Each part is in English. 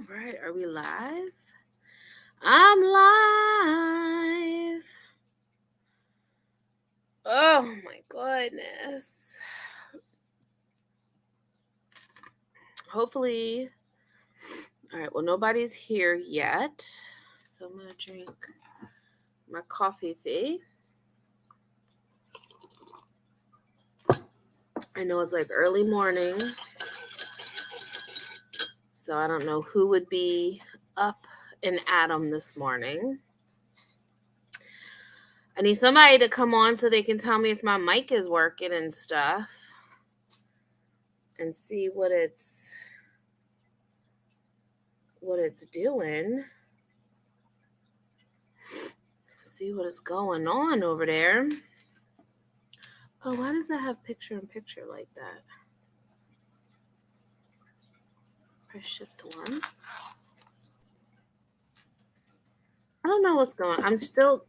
right, are we live? I'm live. Oh my goodness. Hopefully, all right, well, nobody's here yet. So I'm going to drink my coffee fee. I know it's like early morning, so I don't know who would be up and at 'em this morning. I need somebody to come on so they can tell me if my mic is working and stuff and see what it's doing. See what is going on over there. Oh, why does that have picture in picture like that? Press shift 1. I don't know what's going on. I'm still...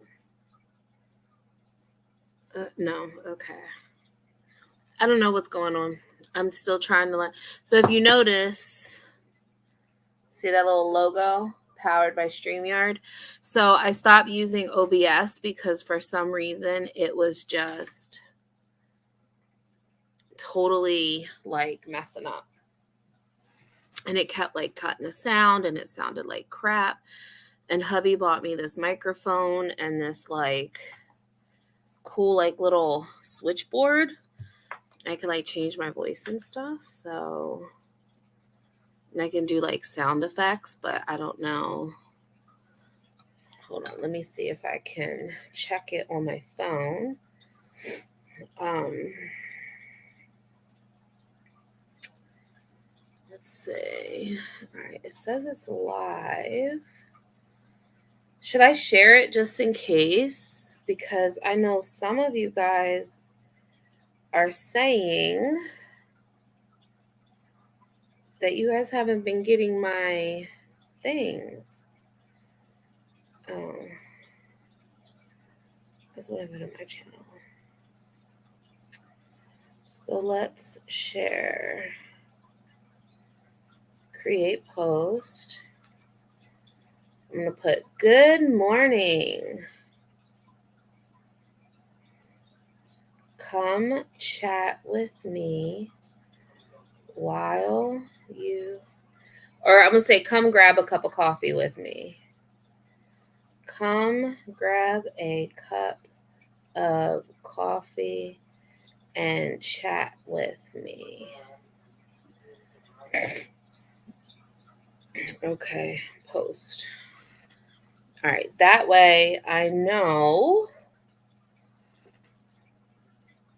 no, okay. I don't know what's going on. I'm still trying to So if you notice, see that little logo? Powered by StreamYard. So I stopped using OBS because for some reason it was just totally like messing up. And it kept like cutting the sound and it sounded like crap. And hubby bought me this microphone and this like cool like little switchboard. I can like change my voice and stuff. So, and I can do like sound effects, but I don't know. Hold on, let me see if I can check it on my phone. Let's see. All right, it says it's live. Should I share it just in case? Because I know some of you guys are saying that you guys haven't been getting my things. Oh, that's what I put on my channel. So let's share. Create post. I'm going to put good morning. Come chat with me while you... Or I'm going to say, come grab a cup of coffee with me. Come grab a cup of coffee and chat with me. Okay, post. All right, that way I know,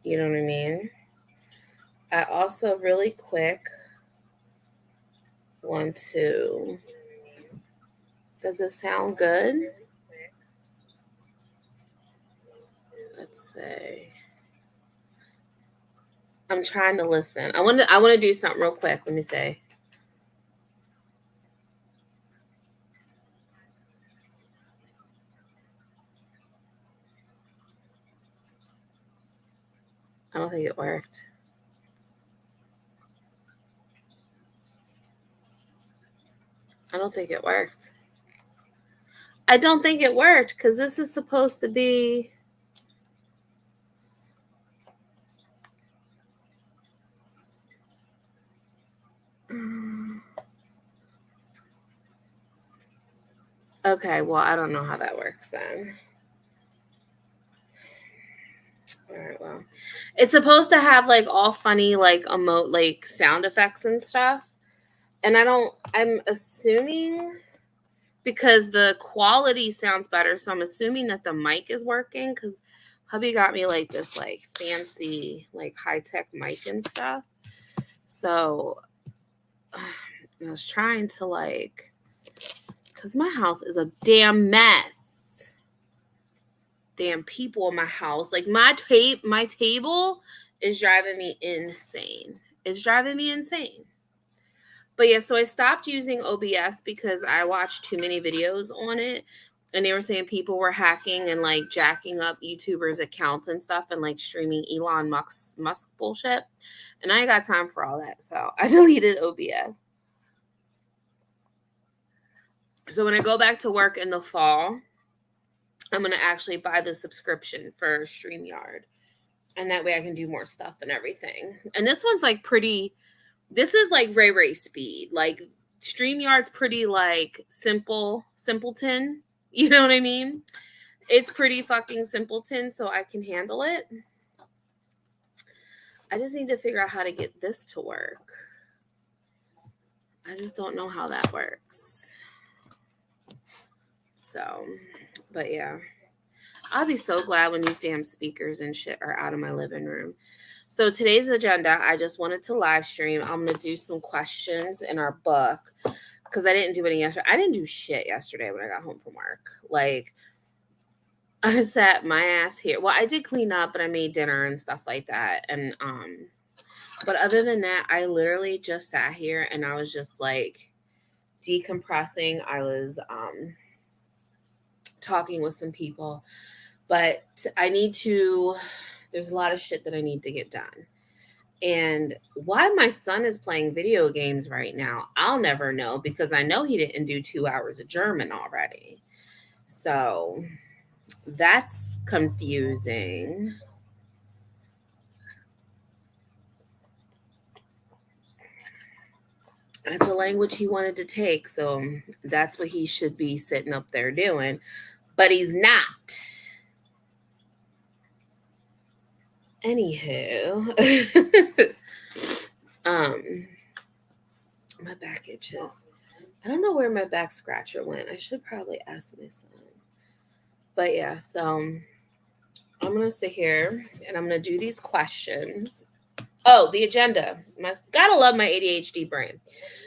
you know what I mean? I also really quick want to... Does it sound good? Let's see. I'm trying to listen. I want to do something real quick. Let me say. I don't think it worked. I don't think it worked. I don't think it worked because this is supposed to be... Okay, well, I don't know how that works then. All right, well. It's supposed to have like all funny like emote like sound effects and stuff. And I'm assuming because the quality sounds better, so I'm assuming that the mic is working because hubby got me like this like fancy like high-tech mic and stuff. So I was trying to like, because my house is a damn mess. Damn people in my house. Like my table is driving me insane. It's driving me insane. But yeah, so I stopped using OBS because I watched too many videos on it. And they were saying people were hacking and like jacking up YouTubers' accounts and stuff and like streaming Elon Musk bullshit. And I ain't got time for all that. So I deleted OBS. So when I go back to work in the fall, I'm going to actually buy the subscription for StreamYard. And that way I can do more stuff and everything. And this one's like pretty, this is like Ray speed. Like StreamYard's pretty like simpleton. You know what I mean? It's pretty fucking simpleton, so I can handle it. I just need to figure out how to get this to work. I just don't know how that works. So, but yeah. I'll be so glad when these damn speakers and shit are out of my living room. So today's agenda, I just wanted to live stream. I'm going to do some questions in our book because I didn't do any yesterday. I didn't do shit yesterday when I got home from work. Like, I sat my ass here. Well, I did clean up, but I made dinner and stuff like that. And, but other than that, I literally just sat here and I was just like decompressing. I was, talking with some people, but there's a lot of shit that I need to get done. And why my son is playing video games right now, I'll never know, because I know he didn't do 2 hours of German already. So that's confusing. That's a language he wanted to take, so that's what he should be sitting up there doing. But he's not. Anywho, my back itches. I don't know where my back scratcher went. I should probably ask my son. But yeah, so I'm gonna sit here and I'm gonna do these questions. Oh, the agenda. Gotta love my ADHD brain.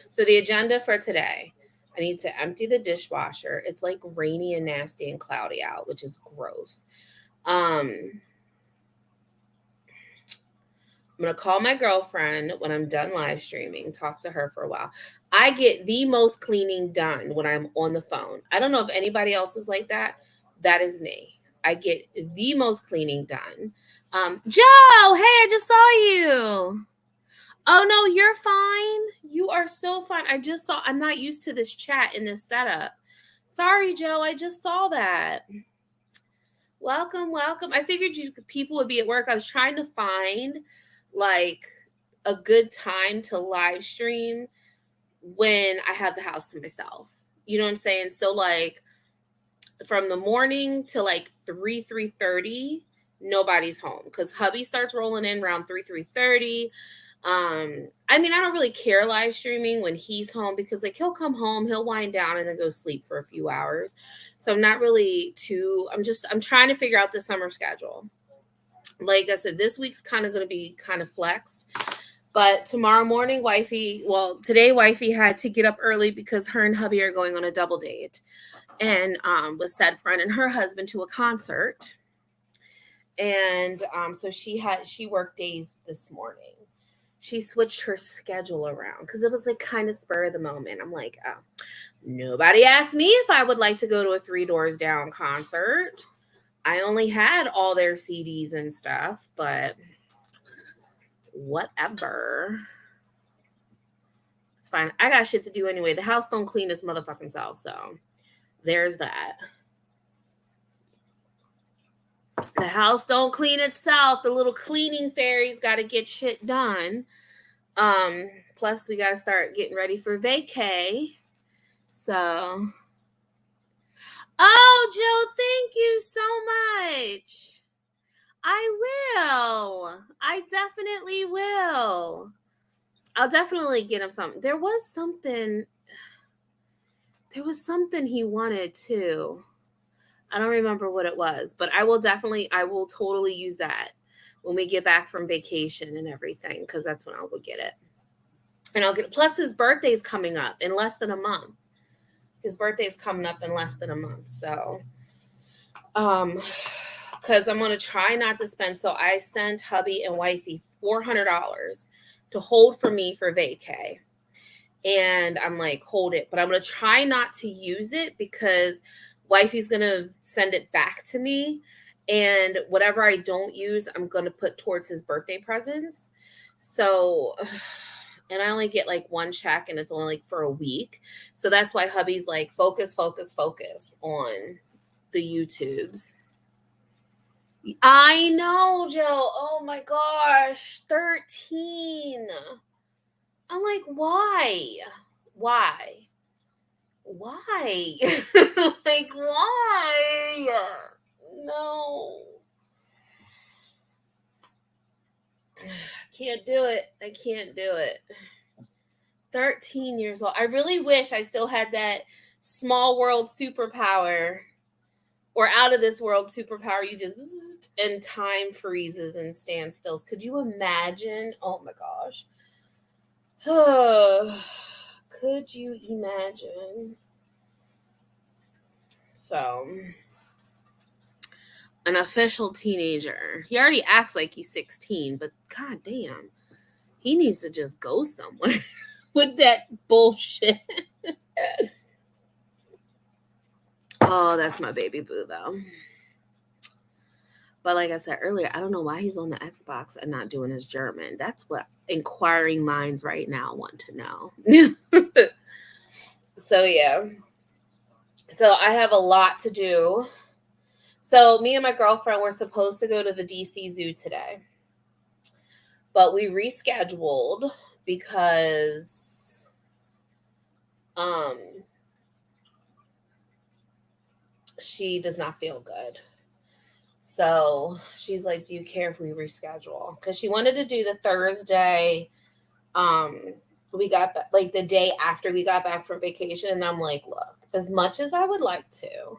So the agenda for today. I need to empty the dishwasher. It's like rainy and nasty and cloudy out, which is gross. I'm going to call my girlfriend when I'm done live streaming, talk to her for a while. I get the most cleaning done when I'm on the phone. I don't know if anybody else is like that. That is me. I get the most cleaning done. Joe, hey, I just saw you. Oh, no, you're fine. You are so fine. I'm not used to this chat in this setup. Sorry, Joe, I just saw that. Welcome. I figured people would be at work. I was trying to find like a good time to live stream when I have the house to myself. You know what I'm saying? So like from the morning to like 3:30, nobody's home because hubby starts rolling in around 3:30. I mean, I don't really care live streaming when he's home because like he'll come home, he'll wind down and then go sleep for a few hours. So I'm not really I'm trying to figure out the summer schedule. Like I said, this week's kind of going to be kind of flexed. But tomorrow morning, today wifey had to get up early because her and hubby are going on a double date. And with said friend and her husband to a concert. And so she worked days this morning. She switched her schedule around because it was like kind of spur of the moment. I'm like, oh, nobody asked me if I would like to go to a Three Doors Down concert. I only had all their CDs and stuff, but whatever. It's fine. I got shit to do anyway. The house don't clean its motherfucking self, so there's that. The house don't clean itself. The little cleaning fairies got to get shit done. Plus we got to start getting ready for vacay. So, oh, Joe, thank you so much. I will. I definitely will. I'll definitely get him something. There was something he wanted too. I don't remember what it was, but I will totally use that when we get back from vacation and everything, because that's when I will get it. And I'll get it. Plus his birthday's coming up in less than a month. His birthday's coming up in less than a month. So, because I'm going to try not to spend. So I sent hubby and wifey $400 to hold for me for vacay. And I'm like, hold it. But I'm going to try not to use it because wifey's going to send it back to me. And whatever I don't use, I'm going to put towards his birthday presents. So and I only get like one check and it's only like for a week. So that's why hubby's like, focus, focus, focus on the YouTubes. I know, Joe. Oh my gosh. 13. I'm like, why? Why? Why? Like, why? No. I can't do it. I can't do it. 13 years old. I really wish I still had that small world superpower or out of this world superpower. You just and time freezes and standstills. Could you imagine? Oh my gosh. Could you imagine? So, an official teenager. He already acts like he's 16, but god damn, he needs to just go somewhere with that bullshit. Oh, that's my baby boo, though. But like I said earlier, I don't know why he's on the Xbox and not doing his German. That's what inquiring minds right now want to know. So, yeah. So, I have a lot to do. So, me and my girlfriend were supposed to go to the DC Zoo today, but we rescheduled because she does not feel good. So she's like, do you care if we reschedule? Because she wanted to do the Thursday. We got like the day after we got back from vacation. And I'm like, look, as much as I would like to,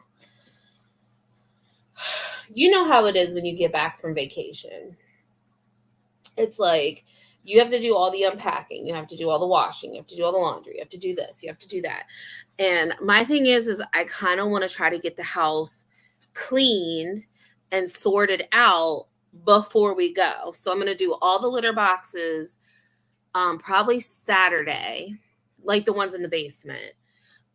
you know how it is when you get back from vacation. It's like you have to do all the unpacking, you have to do all the washing, you have to do all the laundry, you have to do this, you have to do that. And my thing is I kind of want to try to get the house cleaned and sorted out before we go. So I'm going to do all the litter boxes probably Saturday, like the ones in the basement.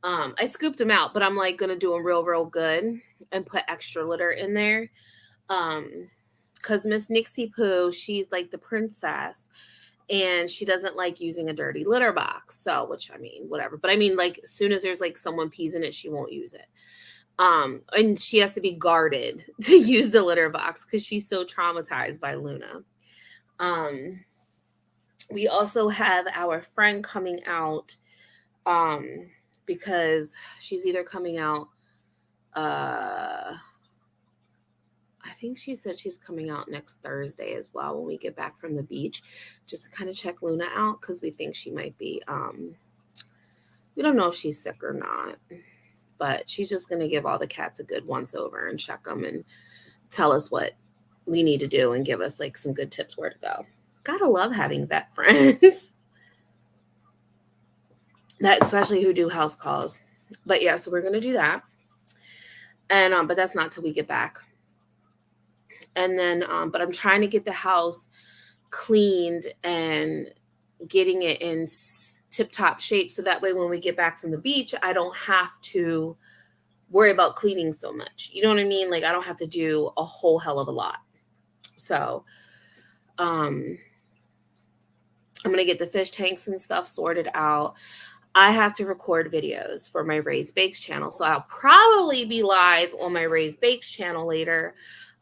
I scooped them out, but I'm like going to do them real good and put extra litter in there. Because Miss Nixie Poo, she's like the princess and she doesn't like using a dirty litter box. So, which I mean, whatever. But I mean, like, as soon as there's like someone pees in it, she won't use it. And she has to be guarded to use the litter box because she's so traumatized by Luna. We also have our friend coming out because she's either coming out I think she said she's coming out next Thursday as well when we get back from the beach, just to kind of check Luna out because we think she might be we don't know if she's sick or not, but she's just going to give all the cats a good once over and check them and tell us what we need to do and give us like some good tips where to go. Gotta love having vet friends. That especially who do house calls. But yeah, so we're going to do that. And but that's not till we get back. And then but I'm trying to get the house cleaned and getting it in tip-top shape so that way when we get back from the beach, I don't have to worry about cleaning so much. You know what I mean? Like I don't have to do a whole hell of a lot. So I'm going to get the fish tanks and stuff sorted out. I have to record videos for my Raised Bakes channel. So I'll probably be live on my Raised Bakes channel later.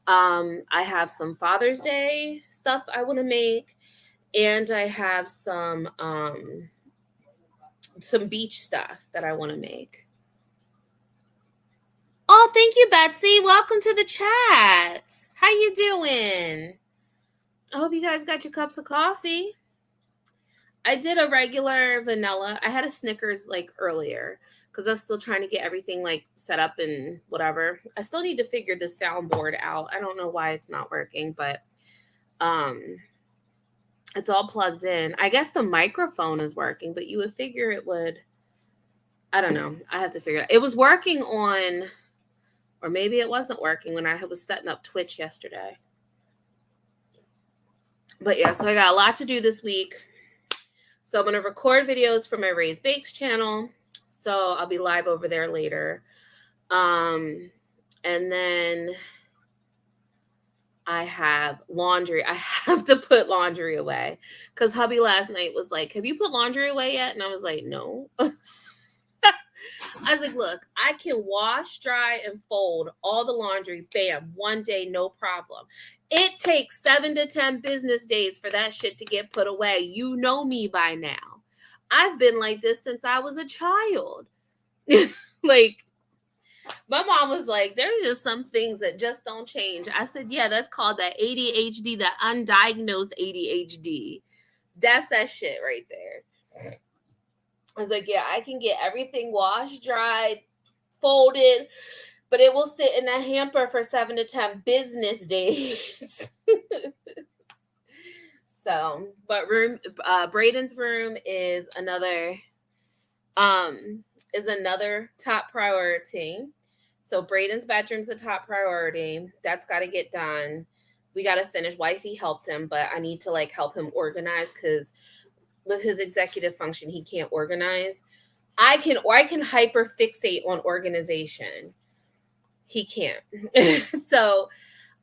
I have some Father's Day stuff I want to make, and I have some beach stuff that I want to make. Oh, thank you, Betsy. Welcome to the chat. How you doing? I hope you guys got your cups of coffee. I did a regular vanilla. I had a Snickers like earlier because I was still trying to get everything like set up and whatever. I still need to figure the soundboard out. I don't know why it's not working, but it's all plugged in. I guess the microphone is working, but you would figure it would. I don't know. I have to figure it out. It was working on, or maybe it wasn't working when I was setting up Twitch yesterday. But yeah, so I got a lot to do this week. So I'm going to record videos for my Raised Bakes channel. So I'll be live over there later. And then I have laundry. I have to put laundry away because hubby last night was like, "Have you put laundry away yet?" And I was like, "No." I was like, "Look, I can wash, dry, and fold all the laundry, bam, one day, no problem. It takes 7 to 10 business days for that shit to get put away. You know me by now. I've been like this since I was a child." Like, my mom was like, "There's just some things that just don't change." I said, "Yeah, that's called that ADHD, that undiagnosed ADHD. That's that shit right there." I was like, "Yeah, I can get everything washed, dried, folded, but it will sit in a hamper for 7 to 10 business days." So, but Braden's room is another top priority. So Braden's bedroom's a top priority. That's got to get done. We got to finish. Wifey helped him, but I need to like help him organize because with his executive function, he can't organize. I can hyper fixate on organization. He can't. So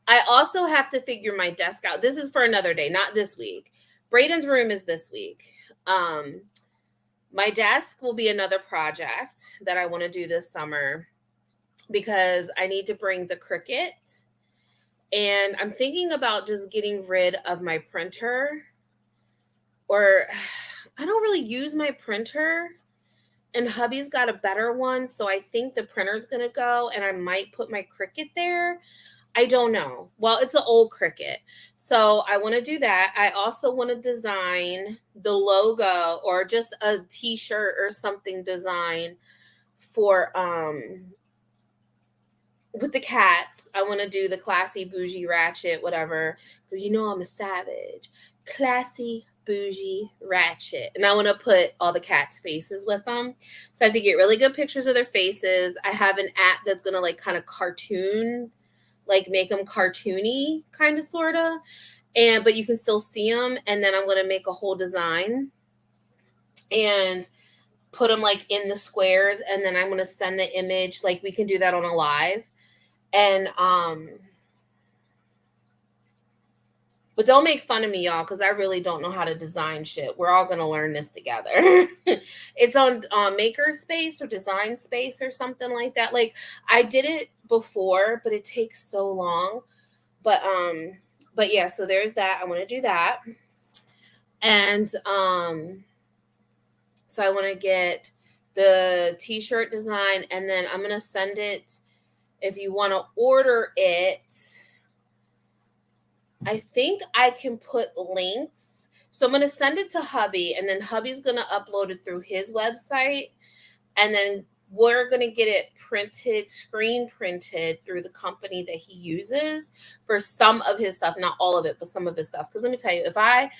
I also have to figure my desk out. This is for another day, not this week. Braden's room is this week. My desk will be another project that I want to do this summer because I need to bring the Cricut. And I'm thinking about just getting rid of my printer. Or I don't really use my printer. And hubby's got a better one. So I think the printer's going to go and I might put my Cricut there. I don't know. Well, it's an old Cricut. So I want to do that. I also want to design the logo or just a t-shirt or something design for with the cats. I want to do the classy bougie ratchet, whatever, because you know I'm a savage. Classy bougie ratchet. And I want to put all the cats' faces with them. So I have to get really good pictures of their faces. I have an app that's going to like kind of cartoon, like make them cartoony, kind of, sort of. But you can still see them. And then I'm going to make a whole design and put them like in the squares. And then I'm going to send the image. Like we can do that on a live. And, but don't make fun of me, y'all, because I really don't know how to design shit. We're all going to learn this together. It's on Makerspace or Design Space or something like that. Like I did it before, but it takes so long. But yeah, so there's that. I want to do that. And so I want to get the t-shirt design and then I'm going to send it. If you want to order it, I think I can put links. So I'm going to send it to hubby and then hubby's going to upload it through his website. And then we're going to get it printed, screen printed through the company that he uses for some of his stuff, not all of it, but some of his stuff. Because let me tell you, if I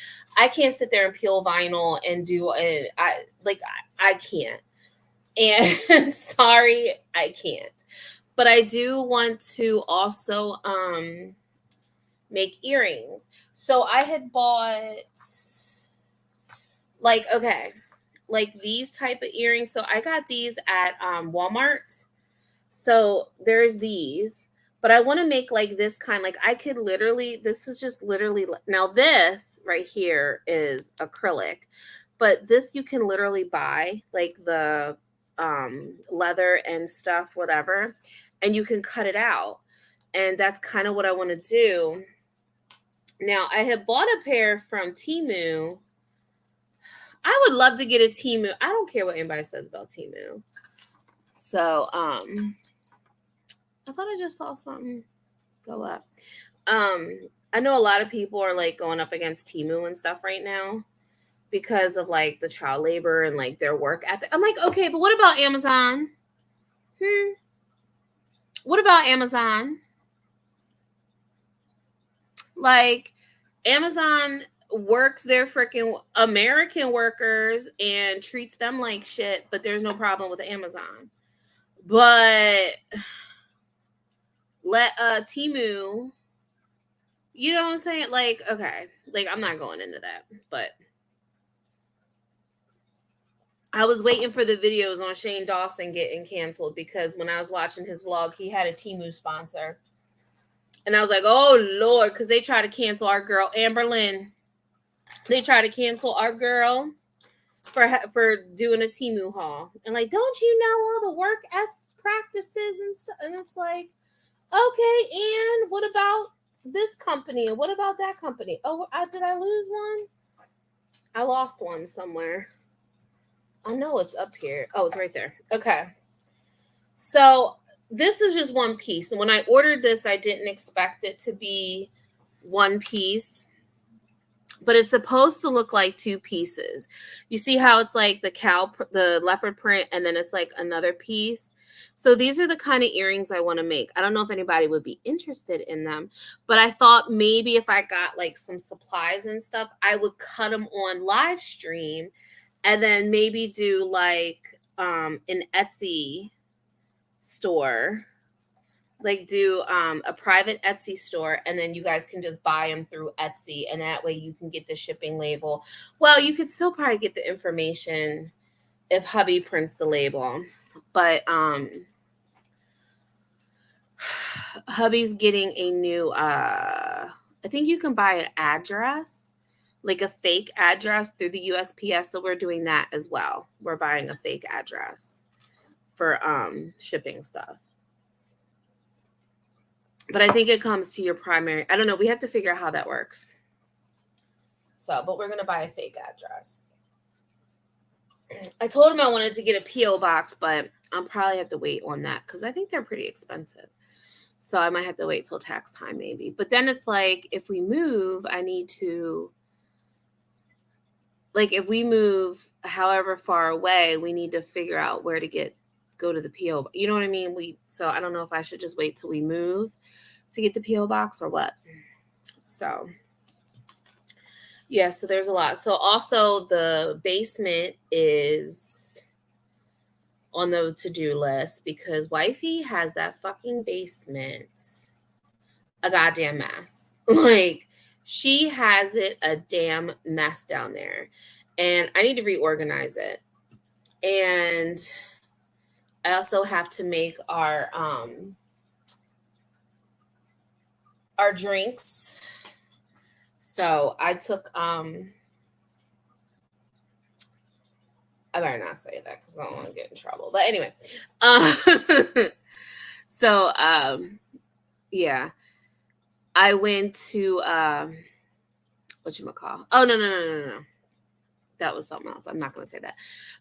can't sit there and peel vinyl and do it, I can't. And sorry, I can't. But I do want to also make earrings. So I had bought like these type of earrings. So I got these at Walmart. So there's these, but I want to make like this kind. Like I could literally, this is just literally, now this right here is acrylic, but this you can literally buy like the leather and stuff, whatever, and you can cut it out. And that's kind of what I want to do. Now I had bought a pair from Temu. I would love to get a Temu. I don't care what anybody says about Temu. So I thought I just saw something go up. I know a lot of people are like going up against Temu and stuff right now because of like the child labor and like their work ethic. I'm like, okay, but what about Amazon? What about Amazon? Like Amazon works their freaking American workers and treats them like shit, but there's no problem with Amazon. But let Temu, you know what I'm saying? Like, okay, like I'm not going into that, but I was waiting for the videos on Shane Dawson getting canceled because when I was watching his vlog, he had a Temu sponsor. And I was like, oh, Lord, because they try to cancel our girl, Amber Lynn. They try to cancel our girl for doing a Temu haul. And like, don't you know all the work practices and stuff? And it's like, okay, and what about this company? And what about that company? Oh, did I lose one? I lost one somewhere. I know it's up here. Oh, it's right there. Okay. So this is just one piece. And when I ordered this, I didn't expect it to be one piece, but it's supposed to look like two pieces. You see how it's like the leopard print, and then it's like another piece. So these are the kind of earrings I want to make. I don't know if anybody would be interested in them, but I thought maybe if I got like some supplies and stuff, I would cut them on live stream and then maybe do like an Etsy store, like do a private Etsy store, and then you guys can just buy them through Etsy, and that way you can get the shipping label. Well, you could still probably get the information if hubby prints the label, but hubby's getting a new I think you can buy an address, like a fake address through the USPS, so we're doing that as well. We're buying a fake address for shipping stuff. But I think it comes to your primary. I don't know. We have to figure out how that works. So, but we're going to buy a fake address. I told him I wanted to get a P.O. box, but I'll probably have to wait on that because I think they're pretty expensive. So I might have to wait till tax time maybe. But then it's like, if we move, I need to, like, if we move however far away, we need to figure out where to go to the P.O. You know what I mean? So I don't know if I should just wait till we move to get the P.O. box or what. So yeah, so there's a lot. So also the basement is on the to-do list because wifey has that fucking basement a goddamn mess. Like, she has it a damn mess down there, and I need to reorganize it. And I also have to make our drinks. So I took I better not say that because I don't want to get in trouble. But anyway, so yeah, I went to whatchamacall. Oh no. That was something else. I'm not going to say that.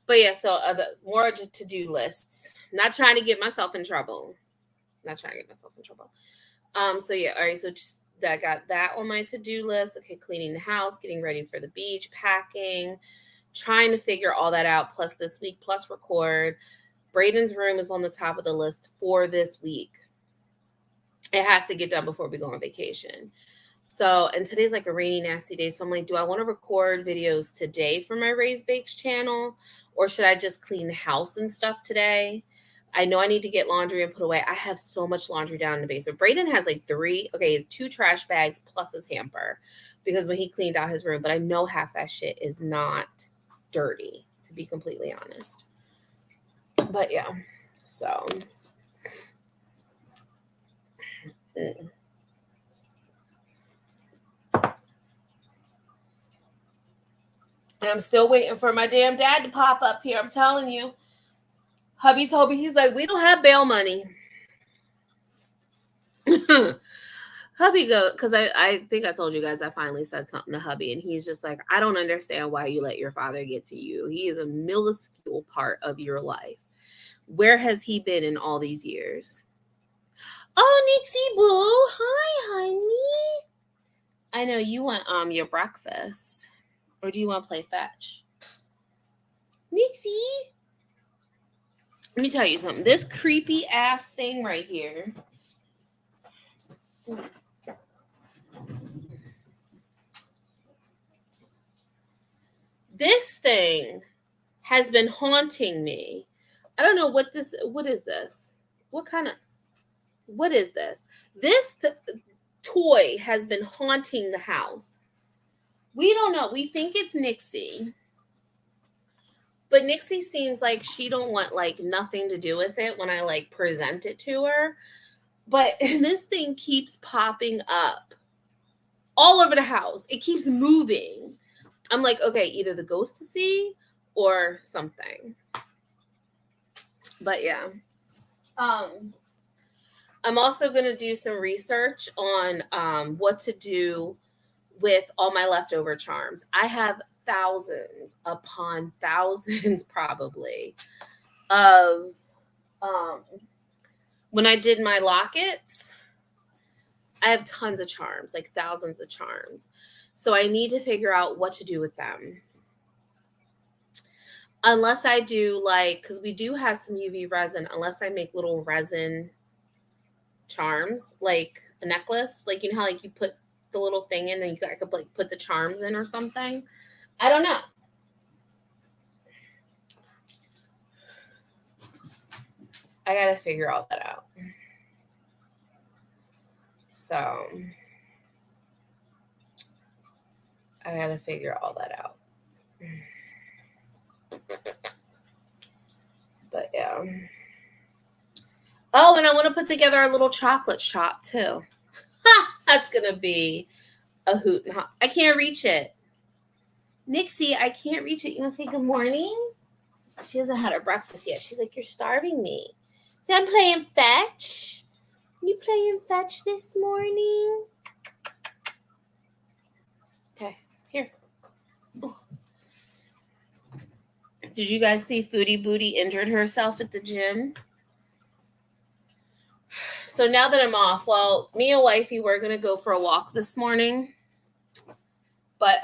But yeah, so the more to-do lists. Not trying to get myself in trouble. So yeah, all right. So I got that on my to-do list. Okay, cleaning the house, getting ready for the beach, packing, trying to figure all that out. Plus this week, plus record. Braden's room is on the top of the list for this week. It has to get done before we go on vacation. So, and today's like a rainy, nasty day. So I'm like, do I want to record videos today for my Raised Bakes channel? Or should I just clean the house and stuff today? I know I need to get laundry and put away. I have so much laundry down in the basement. Braden has like his 2 trash bags plus his hamper because when he cleaned out his room, but I know half that shit is not dirty, to be completely honest. But yeah, so. And I'm still waiting for my damn dad to pop up here. I'm telling you. Hubby told me, he's like, we don't have bail money. Hubby because I think I told you guys I finally said something to hubby, and he's just like, I don't understand why you let your father get to you. He is a minuscule part of your life. Where has he been in all these years? Oh, Nixie Boo. Hi, honey. I know you want your breakfast. Or do you want to play fetch? Nixie. Let me tell you something. This creepy ass thing right here. This thing has been haunting me. I don't know what is this? What is this? This toy has been haunting the house. We don't know. We think it's Nixie. But Nixie seems like she don't want like nothing to do with it when I like present it to her. But this thing keeps popping up all over the house. It keeps moving. I'm like, okay, either the ghost to see or something. But yeah. I'm also going to do some research on what to do with all my leftover charms. I have thousands upon thousands, probably, of when I did my lockets. I have tons of charms, like thousands of charms. So I need to figure out what to do with them. Unless I do like, because we do have some UV resin, unless I make little resin charms, like a necklace, like you know how like you put the little thing in and I could like put the charms in or something. I don't know. I gotta figure all that out. So I gotta figure all that out. But yeah. Oh, and I want to put together a little chocolate shop too. That's gonna be a hoot and I can't reach it. Nixie, I can't reach it. You want to say good morning? She hasn't had her breakfast yet. She's like, you're starving me. See, I'm playing fetch. You playing fetch this morning? Okay, here. Ooh. Did you guys see Foodie Booty injured herself at the gym? So now that I'm off, well, me and wifey, we're gonna go for a walk this morning. But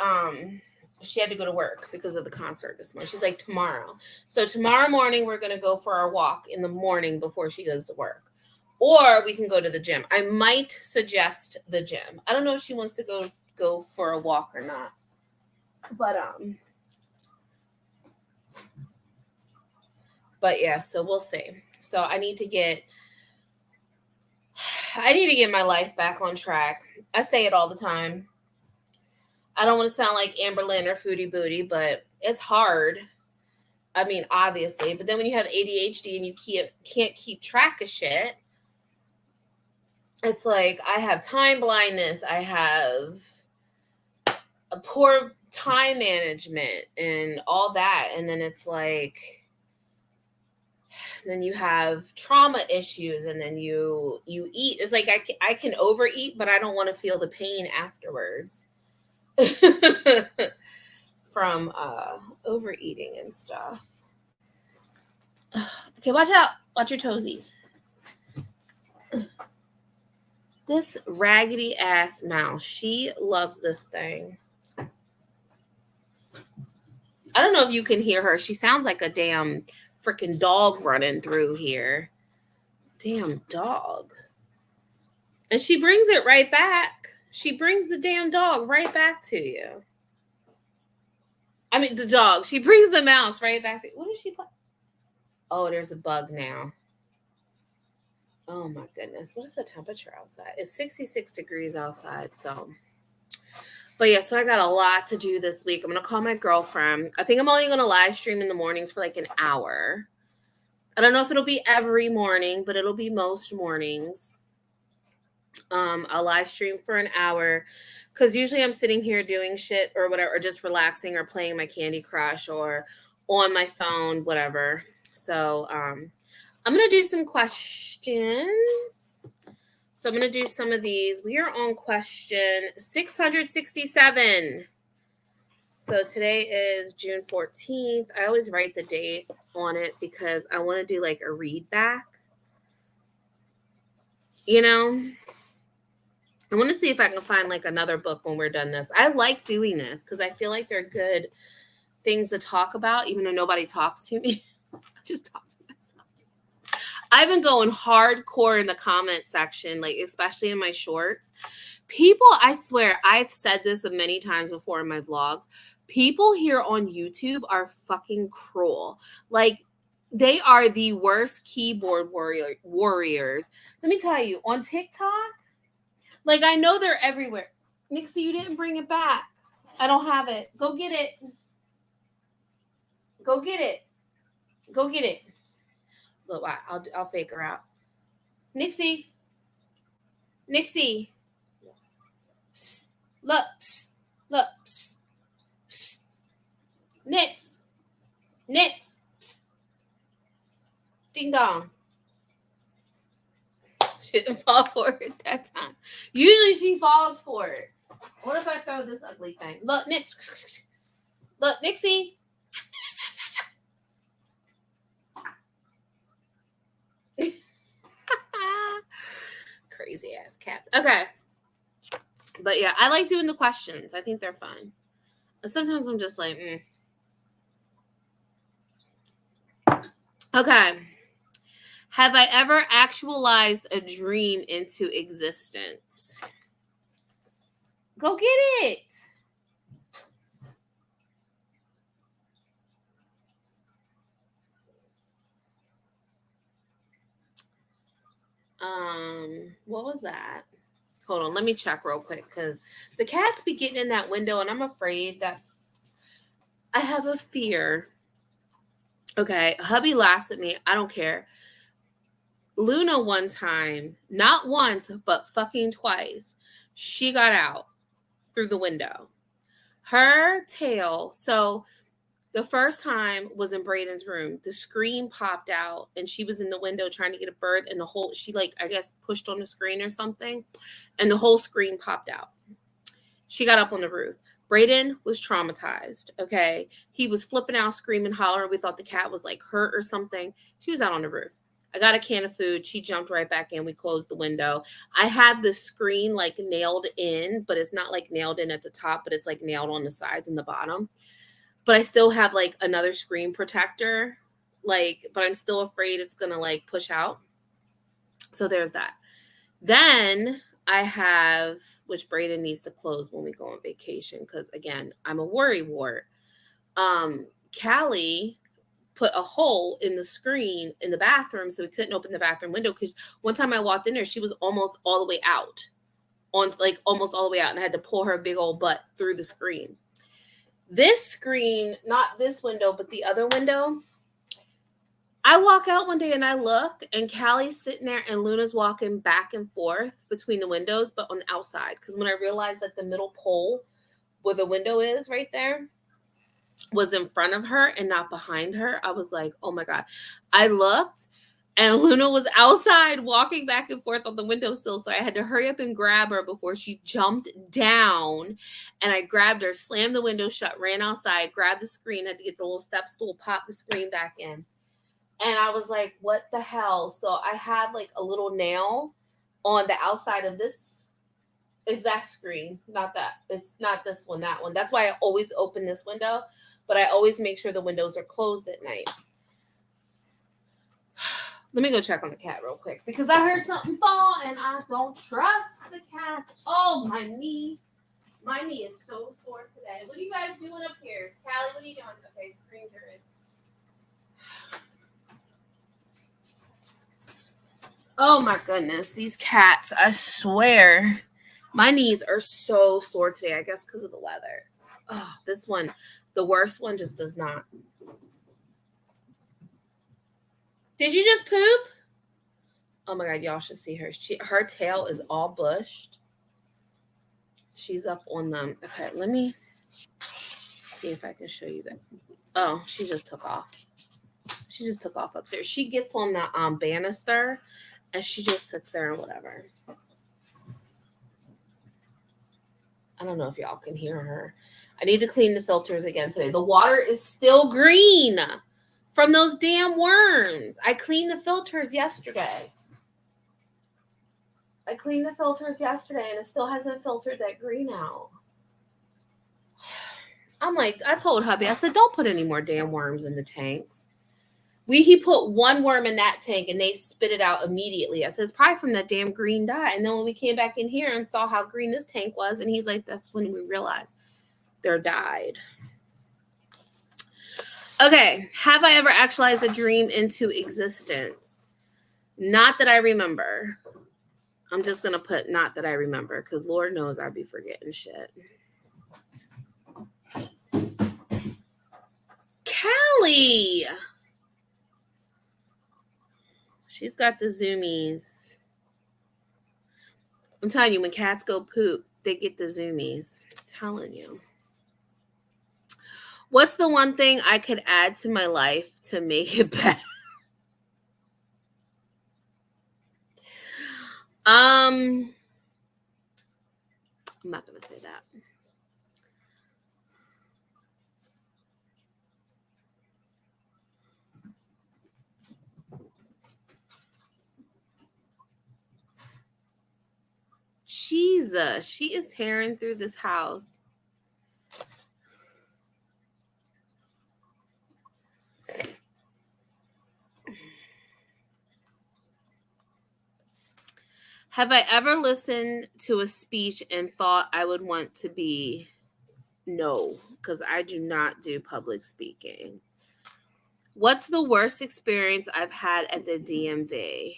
she had to go to work because of the concert this morning. She's like, tomorrow. So tomorrow morning, we're going to go for our walk in the morning before she goes to work. Or we can go to the gym. I might suggest the gym. I don't know if she wants to go for a walk or not. But yeah, so we'll see. So I need to get my life back on track. I say it all the time. I don't want to sound like Amberlynn or Foodie Booty, but it's hard. I mean, obviously, but then when you have ADHD and you can't keep track of shit, it's like I have time blindness. I have a poor time management and all that. And then it's like, then you have trauma issues and then you eat. It's like I can overeat, but I don't want to feel the pain afterwards. From overeating and stuff. Okay, watch out. Watch your toesies. This raggedy ass mouse. She loves this thing. I don't know if you can hear her. She sounds like a damn freaking dog running through here. Damn dog. And she brings it right back. She brings the damn dog right back to you. I mean, the dog. She brings the mouse right back to you. What is she put? Oh, there's a bug now. Oh my goodness. What is the temperature outside? It's 66 degrees outside. So, but yeah, so I got a lot to do this week. I'm going to call my girlfriend. I think I'm only going to live stream in the mornings for like an hour. I don't know if it'll be every morning, but it'll be most mornings. I'll live stream for an hour because usually I'm sitting here doing shit or whatever, or just relaxing or playing my Candy Crush or on my phone, whatever. So I'm going to do some questions. So I'm going to do some of these. We are on question 667. So today is June 14th. I always write the date on it because I want to do like a read back. You know, I want to see if I can find like another book when we're done this. I like doing this because I feel like they're good things to talk about, even though nobody talks to me. I just talk to myself. I've been going hardcore in the comment section, like especially in my shorts. People, I swear, I've said this many times before in my vlogs. People here on YouTube are fucking cruel. Like, they are the worst keyboard warriors. Let me tell you, on TikTok, like I know they're everywhere. Nixie, you didn't bring it back. I don't have it. Go get it. Go get it. Go get it. Look, I'll fake her out. Nixie, Nixie. Look. Look. Nix. Nix. Ding dong. She didn't fall for it that time. Usually she falls for it. What if I throw this ugly thing? Look, Nix. Look, Nixie. Crazy ass cat. Okay. But yeah, I like doing the questions. I think they're fun. And sometimes I'm just like, Okay. Have I ever actualized a dream into existence? Go get it. What was that? Hold on, let me check real quick because the cats be getting in that window, and I'm afraid that I have a fear. Okay, hubby laughs at me. I don't care. Luna one time, not once, but fucking twice, she got out through the window. Her tail, so the first time was in Braden's room. The screen popped out and she was in the window trying to get a bird and the whole she like I guess pushed on the screen or something and the whole screen popped out. She got up on the roof. Braden was traumatized. Okay. He was flipping out, screaming, hollering. We thought the cat was like hurt or something. She was out on the roof. I got a can of food. She jumped right back in. We closed the window. I have the screen like nailed in, but it's not like nailed in at the top, but it's like nailed on the sides and the bottom. But I still have like another screen protector. Like, but I'm still afraid it's gonna like push out. So there's that. Then I have, which Braden needs to close when we go on vacation, because again, I'm a worry wart. Callie put a hole in the screen in the bathroom so we couldn't open the bathroom window because one time I walked in there, she was almost all the way out. On like almost all the way out, and I had to pull her big old butt through the screen. This screen, not this window, but the other window. I walk out one day and I look, and Callie's sitting there, and Luna's walking back and forth between the windows, but on the outside. Because when I realized that the middle pole where the window is right there was in front of her and not behind her, I was like, oh my God. I looked, and Luna was outside walking back and forth on the windowsill. So I had to hurry up and grab her before she jumped down. And I grabbed her, slammed the window shut, ran outside, grabbed the screen, had to get the little step stool, pop the screen back in. And I was like, what the hell? So I have like a little nail on the outside of this. Is that screen? Not that. It's not this one, that one. That's why I always open this window, but I always make sure the windows are closed at night. Let me go check on the cat real quick because I heard something fall and I don't trust the cat. Oh, my knee. My knee is so sore today. What are you guys doing up here? Callie, what are you doing? Okay, screens are in. Oh my goodness, these cats, I swear. My knees are so sore today, I guess because of the weather. Oh, this one, the worst one, just does not. Did you just poop? Oh my God, y'all should see her. Her tail is all bushed. She's up on them. Okay, let me see if I can show you that. Oh, she just took off. She just took off upstairs. She gets on the banister and she just sits there and whatever. I don't know if y'all can hear her. I need to clean the filters again today. The water is still green from those damn worms. I cleaned the filters yesterday. and it still hasn't filtered that green out. I'm like, I told hubby, I said, don't put any more damn worms in the tanks. He put one worm in that tank and they spit it out immediately. I said, it's probably from that damn green dye. And then when we came back in here and saw how green this tank was, and he's like, that's when we realized they're dyed. Okay. Have I ever actualized a dream into existence? Not that I remember. I'm just going to put not that I remember because Lord knows I'd be forgetting shit. Callie. She's got the zoomies. I'm telling you, when cats go poop, they get the zoomies. I'm telling you. What's the one thing I could add to my life to make it better? I'm not gonna say that. Jesus, she is tearing through this house. Have I ever listened to a speech and thought I would want to be? No, because I do not do public speaking. What's the worst experience I've had at the DMV?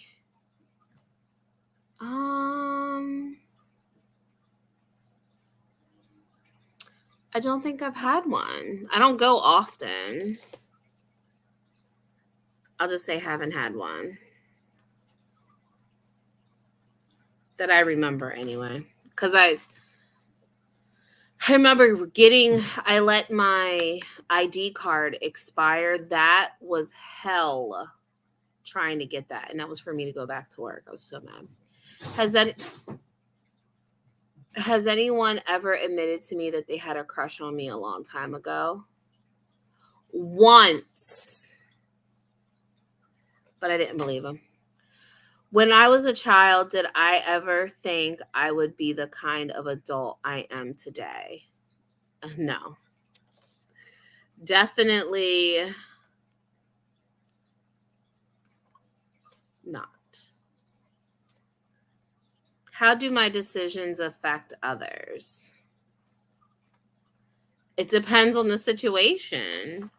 I don't think I've had one. I don't go often. I'll just say haven't had one. That I remember anyway. Because I remember I let my ID card expire. That was hell trying to get that. And that was for me to go back to work. I was so mad. Has anyone ever admitted to me that they had a crush on me a long time ago? Once. But I didn't believe him. When I was a child, did I ever think I would be the kind of adult I am today? No. Definitely not. How do my decisions affect others? It depends on the situation.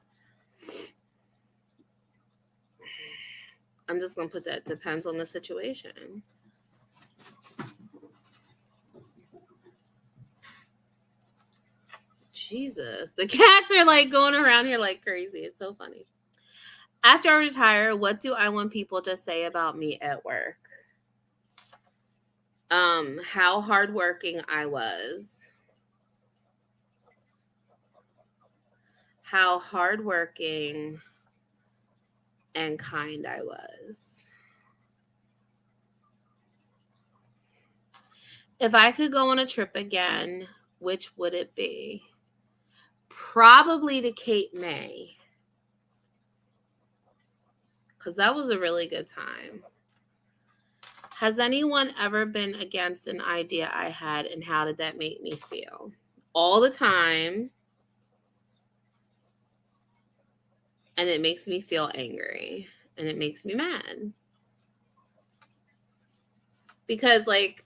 I'm just going to put that depends on the situation. Jesus. The cats are like going around here like crazy. It's so funny. After I retire, what do I want people to say about me at work? How hardworking I was. How hardworking and kind I was. If I could go on a trip again, which would it be? Probably to Cape May. Because that was a really good time. Has anyone ever been against an idea I had, and how did that make me feel? All the time. And it makes me feel angry. And it makes me mad. Because, like,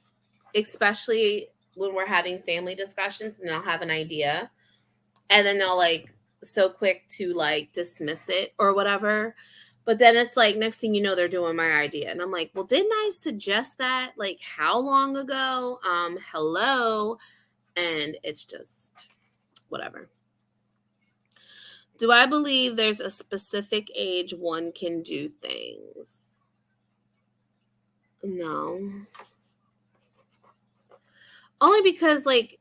especially when we're having family discussions and they'll have an idea and then they'll like so quick to like dismiss it or whatever. But then it's like next thing you know, they're doing my idea. And I'm like, well, didn't I suggest that like how long ago? Hello. And it's just whatever. Do I believe there's a specific age one can do things? No. Only because like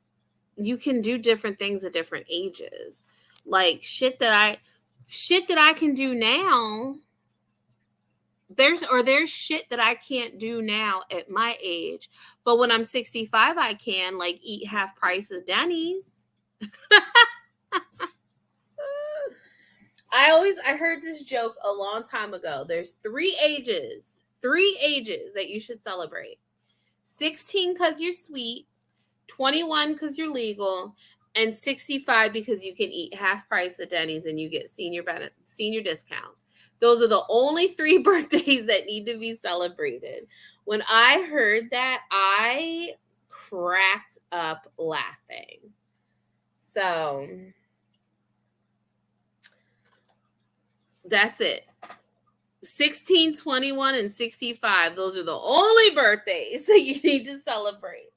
you can do different things at different ages. Like shit that I can do now. There's shit that I can't do now at my age. But when I'm 65, I can like eat half price of Denny's. I heard this joke a long time ago. There's three ages that you should celebrate. 16 because you're sweet, 21 because you're legal, and 65 because you can eat half price at Denny's and you get senior discounts. Those are the only three birthdays that need to be celebrated. When I heard that, I cracked up laughing. So that's it. 16, 21, and 65. Those are the only birthdays that you need to celebrate.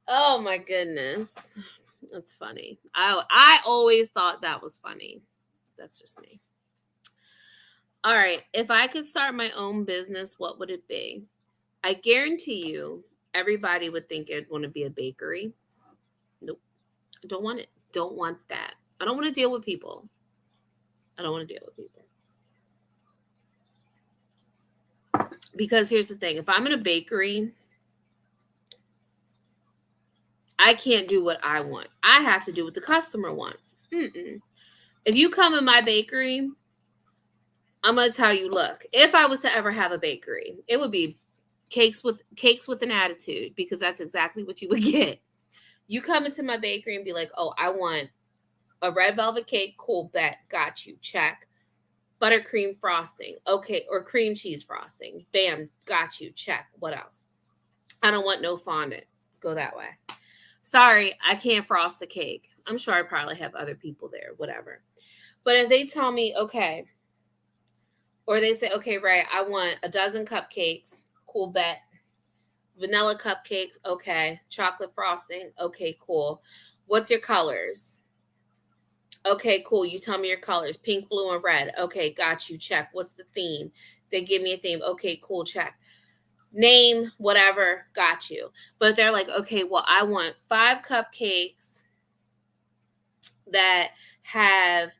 Oh my goodness. That's funny. I always thought that was funny. That's just me. All right. If I could start my own business, what would it be? I guarantee you Everybody would think it'd want to be a bakery. Nope. Don't want it. Don't want that. I don't want to deal with people. I don't want to deal with people. Because here's the thing, if I'm in a bakery, I can't do what I want. I have to do what the customer wants. Mm-mm. If you come in my bakery, I'm going to tell you, look, if I was to ever have a bakery, it would be cakes with an attitude, because that's exactly what you would get. You come into my bakery and be like, oh, I want a red velvet cake. Cool, bet. Got you. Check. Buttercream frosting. Okay. Or cream cheese frosting. Bam. Got you. Check. What else? I don't want no fondant. Go that way. Sorry, I can't frost the cake. I'm sure I probably have other people there, whatever. But if they tell me, okay, or they say, okay, right, I want a dozen cupcakes. Cool, bet. Vanilla cupcakes. Okay. Chocolate frosting. Okay, cool. What's your colors? Okay, cool. You tell me your colors. Pink, blue, and red. Okay, got you. Check. What's the theme? They give me a theme. Okay, cool. Check. Name, whatever. Got you. But they're like, okay, well, I want 5 cupcakes that have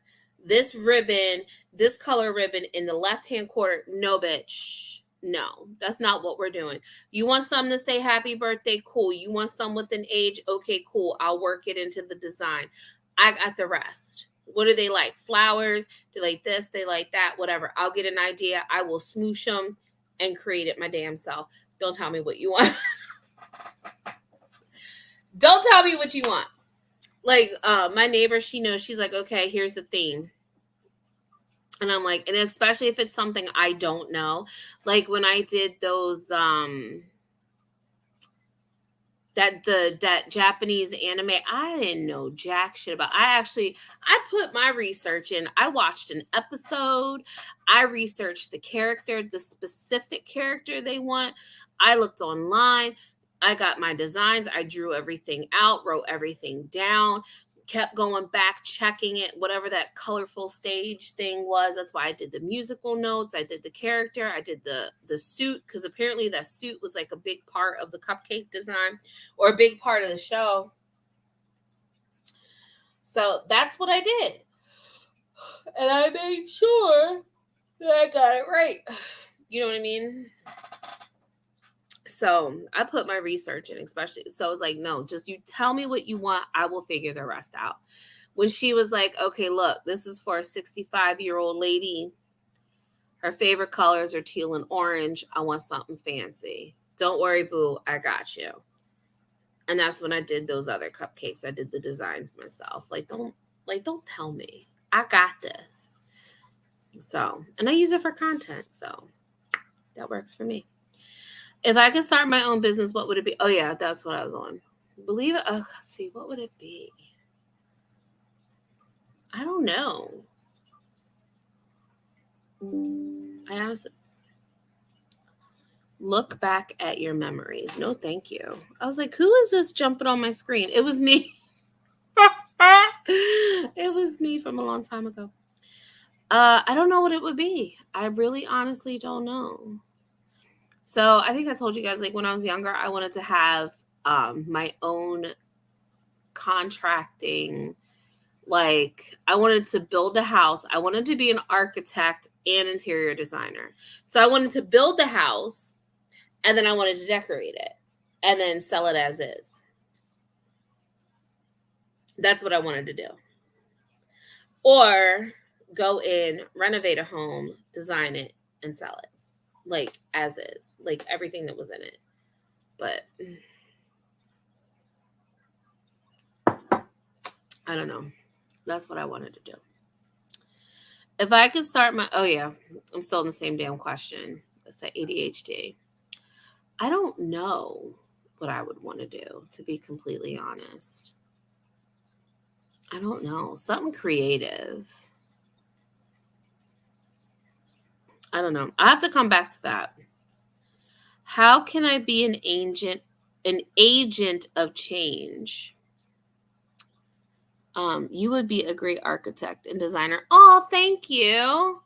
this ribbon, this color ribbon in the left-hand corner. No, bitch. No, that's not what we're doing. You want something to say happy birthday? Cool. You want some with an age? Okay, cool. I'll work it into the design. I got the rest. What do they like? Flowers? They like this, they like that, whatever. I'll get an idea. I will smoosh them and create it my damn self. Don't tell me what you want. Don't tell me what you want. Like, my neighbor, she knows, she's like, okay, here's the theme. And I'm like, and especially if it's something I don't know, like when I did those, that Japanese anime, I didn't know jack shit about. I put my research in. I watched an episode. I researched the character, the specific character they want. I looked online. I got my designs. I drew everything out, wrote everything down, kept going back, checking it, whatever that colorful stage thing was. That's why I did the musical notes. I did the character. I did the suit, because apparently that suit was like a big part of the cupcake design, or a big part of the show. So that's what I did. And I made sure that I got it right. You know what I mean? So I put my research in, especially. So I was like, no, just you tell me what you want. I will figure the rest out. When she was like, okay, look, this is for a 65-year-old lady. Her favorite colors are teal and orange. I want something fancy. Don't worry, boo. I got you. And that's when I did those other cupcakes. I did the designs myself. Don't tell me. I got this. So, and I use it for content. So that works for me. If I could start my own business, what would it be? Oh, yeah, that's what I was on. Believe it. Oh, let's see. What would it be? I don't know. I honestly look back at your memories. No, thank you. I was like, who is this jumping on my screen? It was me. It was me from a long time ago. I don't know what it would be. I really honestly don't know. So I think I told you guys, like, when I was younger, I wanted to have my own contracting. Like, I wanted to build a house. I wanted to be an architect and interior designer. So I wanted to build the house, and then I wanted to decorate it and then sell it as is. That's what I wanted to do. Or go in, renovate a home, design it, and sell it, like as is, like everything that was in it. But I don't know. That's what I wanted to do. If I could start my, oh yeah, I'm still in the same damn question. That's that ADHD. I don't know what I would want to do, to be completely honest. I don't know. Something creative. I don't know. I have to come back to that. How can I be an agent of change? You would be a great architect and designer. Oh, thank you.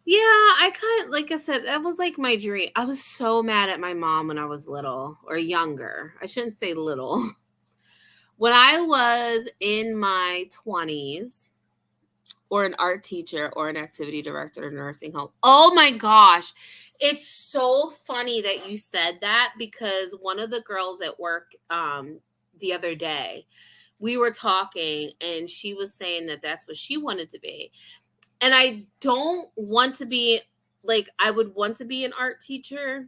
Yeah, I kind of, like I said, that was like my dream. I was so mad at my mom when I was little or younger. I shouldn't say little. When I was in my 20s, or an art teacher or an activity director in a nursing home. Oh my gosh. It's so funny that you said that, because one of the girls at work the other day, we were talking and she was saying that that's what she wanted to be. And I don't want to be like, I would want to be an art teacher,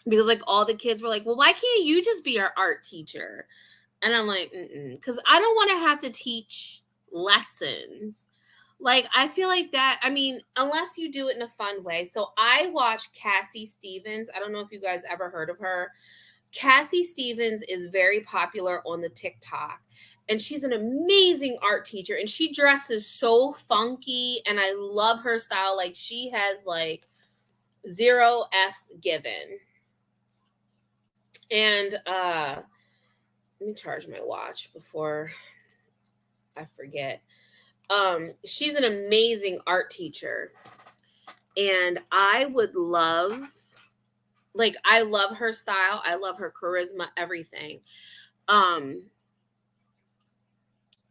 because like all the kids were like, well, why can't you just be our art teacher? And I'm like, because I don't want to have to teach lessons. Like, I feel like that, I mean, unless you do it in a fun way. So I watch Cassie Stevens. I don't know if you guys ever heard of her. Cassie Stevens is very popular on the TikTok. And she's an amazing art teacher. And she dresses so funky. And I love her style. Like, she has like 0 F's given. And let me charge my watch before I forget. She's an amazing art teacher, and I would love, like, I love her style, I love her charisma, everything. Um,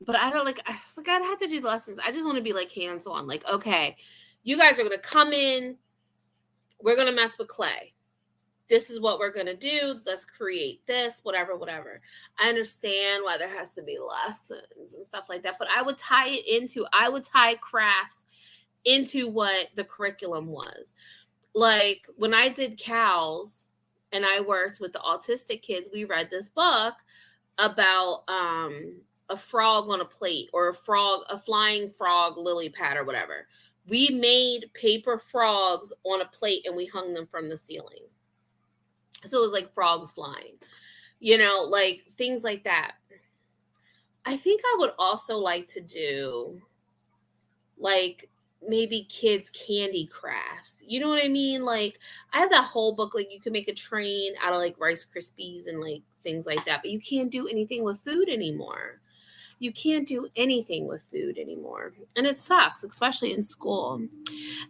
but I don't like, I was like, I'd have to do lessons. I just want to be like hands on. Like, okay, you guys are gonna come in, we're gonna mess with clay. This is what we're going to do. Let's create this, whatever, whatever. I understand why there has to be lessons and stuff like that, but I would tie crafts into what the curriculum was. Like when I did cows and I worked with the autistic kids, we read this book about a frog on a plate, or a flying frog lily pad or whatever. We made paper frogs on a plate and we hung them from the ceiling. So it was like frogs flying, like things like that. I think I would also like to do like maybe kids candy crafts. You know what I mean? Like I have that whole book, like you can make a train out of like Rice Krispies and like things like that, but you can't do anything with food anymore. You can't do anything with food anymore. And it sucks, especially in school.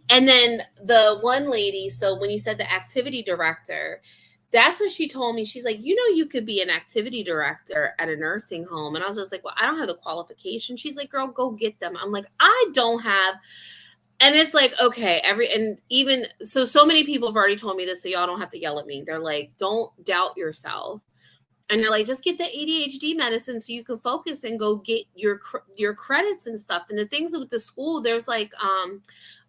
And then the one lady, so when you said the activity director, that's what she told me. She's like, you could be an activity director at a nursing home. And I was just like, well, I don't have the qualification. She's like, girl, go get them. I'm like, I don't have. And it's like, okay, and even so many people have already told me this, so y'all don't have to yell at me. They're like, don't doubt yourself. And they're like, just get the ADHD medicine so you can focus and go get your credits and stuff. And the things with the school, there's like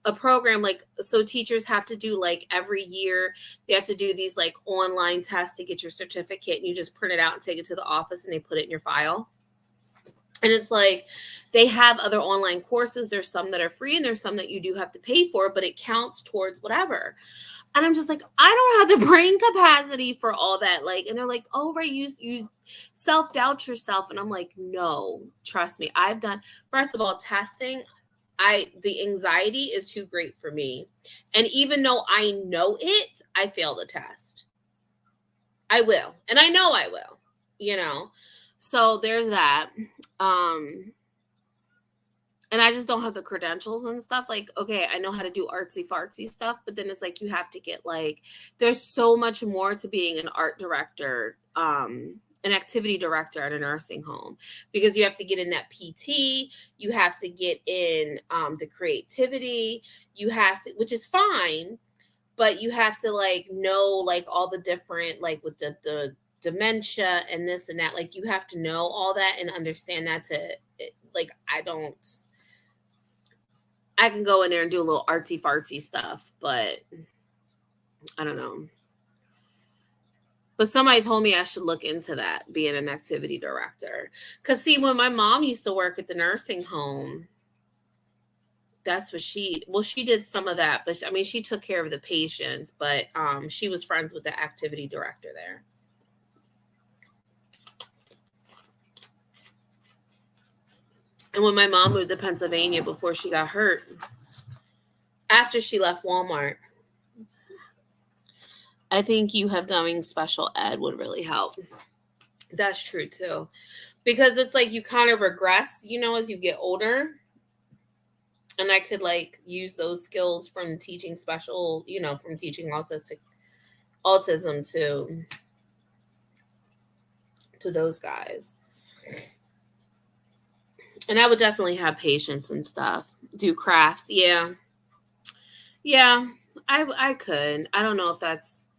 a program, like, so teachers have to do like every year, they have to do these like online tests to get your certificate, and you just print it out and take it to the office and they put it in your file. And it's like they have other online courses. There's some that are free and there's some that you do have to pay for, but it counts towards whatever. And I'm just like, I don't have the brain capacity for all that. Like, and they're like, oh, right, you self-doubt yourself. And I'm like, no, trust me. I've done, first of all, testing. The anxiety is too great for me. And even though I know it, I fail the test. I will. And I know I will. So there's that. And I just don't have the credentials and stuff. Like, okay, I know how to do artsy fartsy stuff, but then it's like you have to get like, there's so much more to being an art director, an activity director at a nursing home, because you have to get in that PT, you have to get in the creativity, you have to, which is fine, but you have to like know like all the different, like with the dementia and this and that, like you have to know all that and understand that to, like, I can go in there and do a little artsy fartsy stuff, but I don't know. But somebody told me I should look into that, being an activity director. Because, see, when my mom used to work at the nursing home, that's what she did some of that. But, I mean, she took care of the patients, but she was friends with the activity director there. And when my mom moved to Pennsylvania before she got hurt, after she left Walmart, I think you have done special ed would really help. That's true too. Because it's like you kind of regress, as you get older. And I could like use those skills from teaching from teaching autism to those guys. And I would definitely have patience and stuff. Do crafts. Yeah. Yeah. I could. I don't know if that's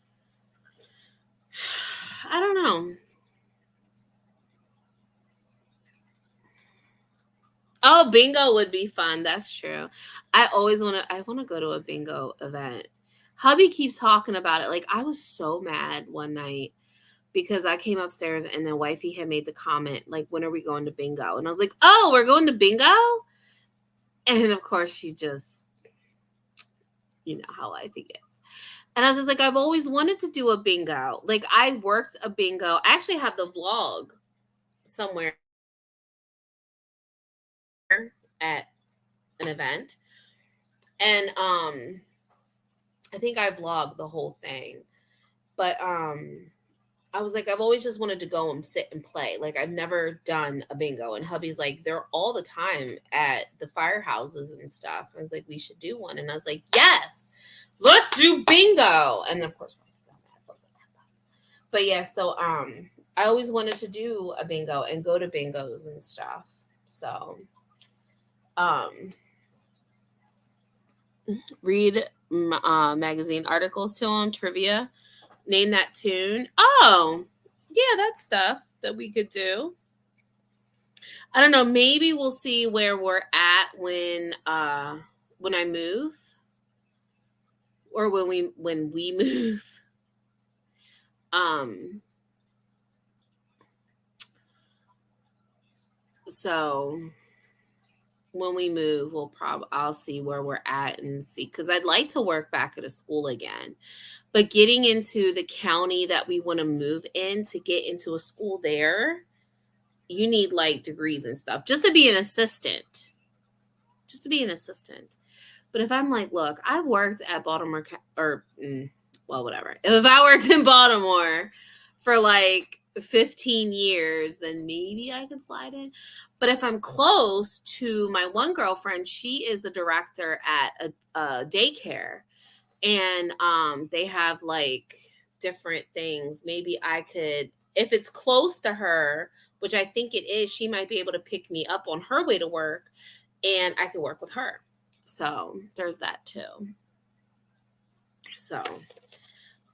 I don't know. Oh, bingo would be fun. That's true. I want to go to a bingo event. Hubby keeps talking about it. Like I was so mad one night because I came upstairs and then wifey had made the comment like, when are we going to bingo? And I was like, oh, we're going to bingo? And of course she just, you know how wifey gets. And I was just like, I've always wanted to do a bingo. Like I worked a bingo. I actually have the vlog somewhere at an event. And I think I vlogged the whole thing. But I was like, I've always just wanted to go and sit and play. Like I've never done a bingo. And hubby's like, they're all the time at the firehouses and stuff. I was like, we should do one. And I was like, yes, let's do bingo. And of course, but yeah, so I always wanted to do a bingo and go to bingos and stuff. So um read magazine articles to him, trivia, name that tune. Oh, yeah, that's stuff that we could do. I don't know. Maybe we'll see where we're at when I move, or when we move. Um. So when we move, I'll see where we're at and see, because I'd like to work back at a school again. But getting into the county that we want to move in to get into a school there, you need like degrees and stuff just to be an assistant. Just to be an assistant. But if I'm like, look, I've worked at Baltimore well, whatever. If I worked in Baltimore for like 15 years, then maybe I could slide in. But if I'm close to my one girlfriend, she is a director at a daycare, and they have like different things. Maybe I could, if it's close to her, which I think it is, she might be able to pick me up on her way to work, and I could work with her. So there's that too. So,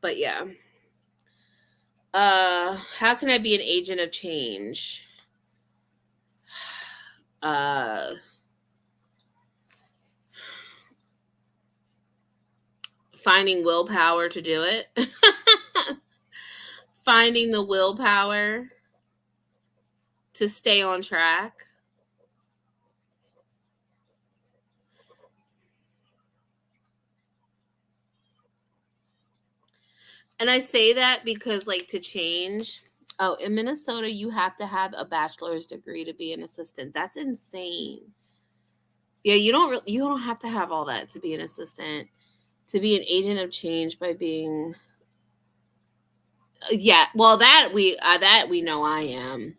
but yeah. How can I be an agent of change? Uh Finding willpower to do it. Finding the willpower to stay on track. And I say that because, like, to change, oh, in Minnesota, you have to have a bachelor's degree to be an assistant. That's insane. Yeah, you don't have to have all that to be an assistant. To be an agent of change by being, yeah, well, that we know I am.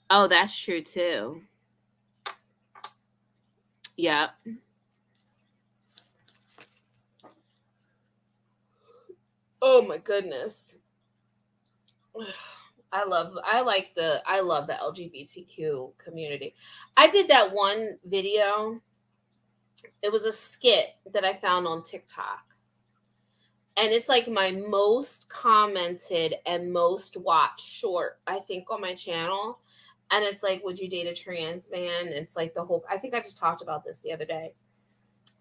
Oh, that's true too. Yep. Oh my goodness. I love the LGBTQ community. I did that one video. It was a skit that I found on TikTok. And it's like my most commented and most watched short, I think, on my channel. And it's like, would you date a trans man? It's like the whole, I think I just talked about this the other day.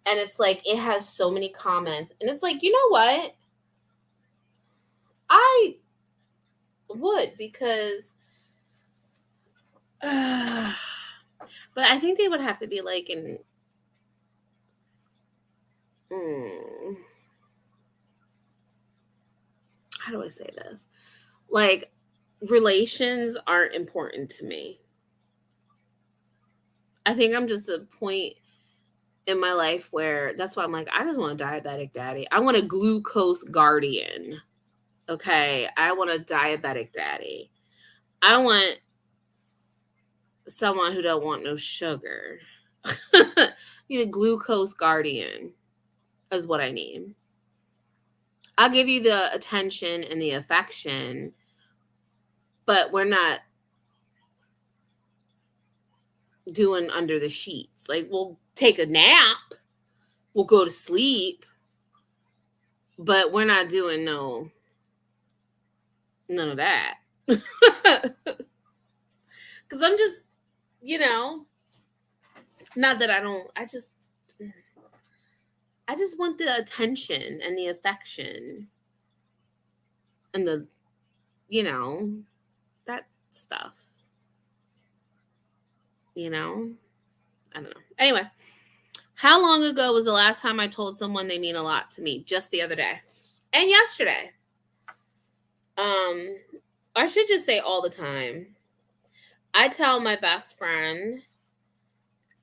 And it's like, it has so many comments. And it's like, you know what? I would, because but I think they would have to be like in mm, how do I say this? Like, relations aren't important to me. I think I'm just a point in my life where that's why I'm like, I just want a diabetic daddy. I want a glucose guardian. Okay. I want a diabetic daddy. I want someone who don't want no sugar. Need a glucose guardian is what I need. I'll give you the attention and the affection, but we're not doing under the sheets. Like, we'll take a nap, we'll go to sleep, but we're not doing none of that. Because I'm just, not that I just want the attention and the affection and that stuff. I don't know. Anyway, how long ago was the last time I told someone they mean a lot to me? Just the other day and yesterday. I should just say all the time. I tell my best friend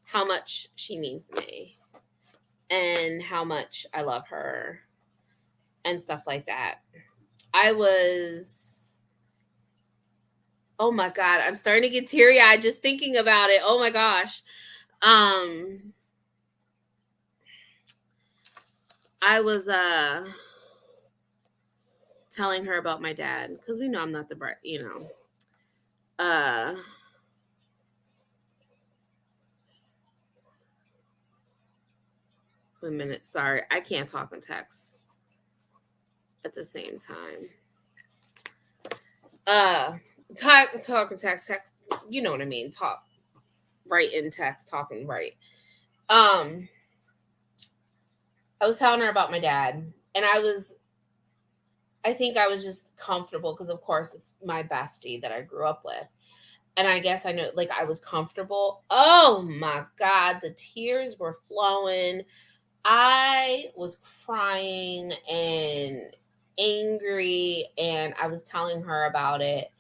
how much she means to me and how much I love her and stuff like that. Oh my God, I'm starting to get teary-eyed just thinking about it. Oh my gosh. I was telling her about my dad because we know I'm not the bright, Wait a minute, sorry, I can't talk and text at the same time. Talk and text, you know what I mean? Talk, write in text, talking, right. I was telling her about my dad, and I think I was just comfortable because, of course, it's my bestie that I grew up with. And I guess I know, like, I was comfortable. Oh my God, the tears were flowing. I was crying and angry, and I was telling her about it.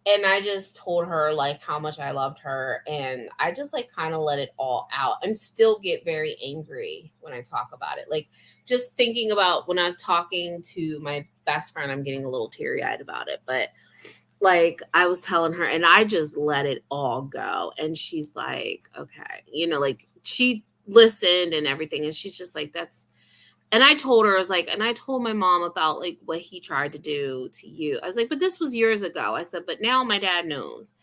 And I just told her, like, how much I loved her. And I just, like, kind of let it all out. I still get very angry when I talk about it. Like, just thinking about when I was talking to my best friend, I'm getting a little teary-eyed about it. But, like, I was telling her, and I just let it all go. And she's like, okay. Like, she listened and everything. And she's just like, and I told her, I was like, and I told my mom about, like, what he tried to do to you. I was like, but this was years ago. I said, but now my dad knows.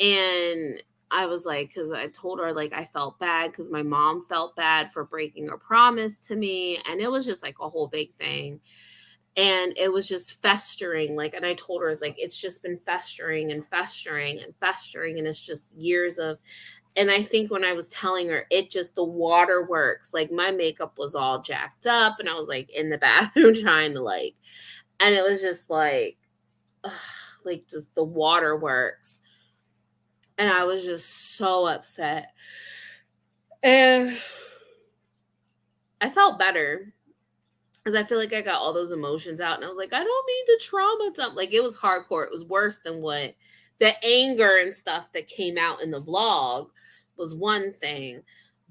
And I was like, because I told her, like, I felt bad because my mom felt bad for breaking her promise to me. And it was just like a whole big thing. And it was just festering. Like, and I told her, I was like, it's just been festering and festering and festering. And it's just years of, and I think when I was telling her, the waterworks, like, my makeup was all jacked up and I was, like, in the bathroom trying to, like, and it was just like, ugh, like, just the waterworks. And I was just so upset. And I felt better because I feel like I got all those emotions out. And I was like, I don't mean to traumatize. Like, it was hardcore. It was worse than what the anger and stuff that came out in the vlog was one thing.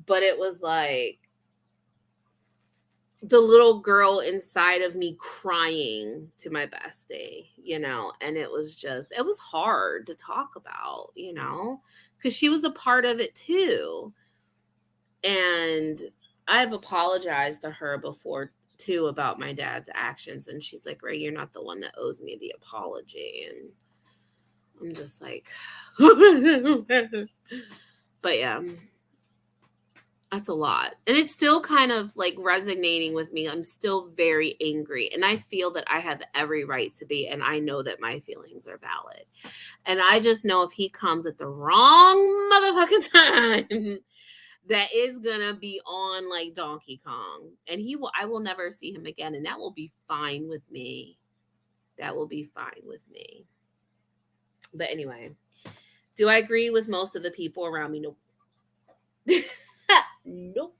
But it was like the little girl inside of me crying to my bestie, and it was hard to talk about, because she was a part of it too. And I've apologized to her before too about my dad's actions. And she's like, Ray, you're not the one that owes me the apology. And I'm just like, but yeah. That's a lot. And it's still kind of like resonating with me. I'm still very angry. And I feel that I have every right to be. And I know that my feelings are valid. And I just know if he comes at the wrong motherfucking time, that is going to be on like Donkey Kong. And I will never see him again. And that will be fine with me. That will be fine with me. But anyway, do I agree with most of the people around me? Nope. Nope.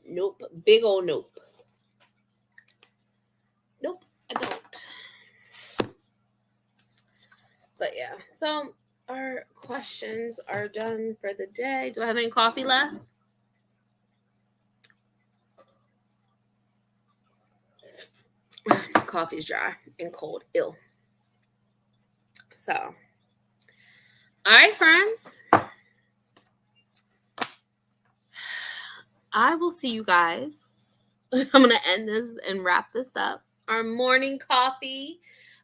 Nope. Big old nope. Nope, I don't. But yeah, so our questions are done for the day. Do I have any coffee left? Coffee's dry and cold. Ill. So All right, friends. I will see you guys. I'm going to end this and wrap this up. Our morning coffee.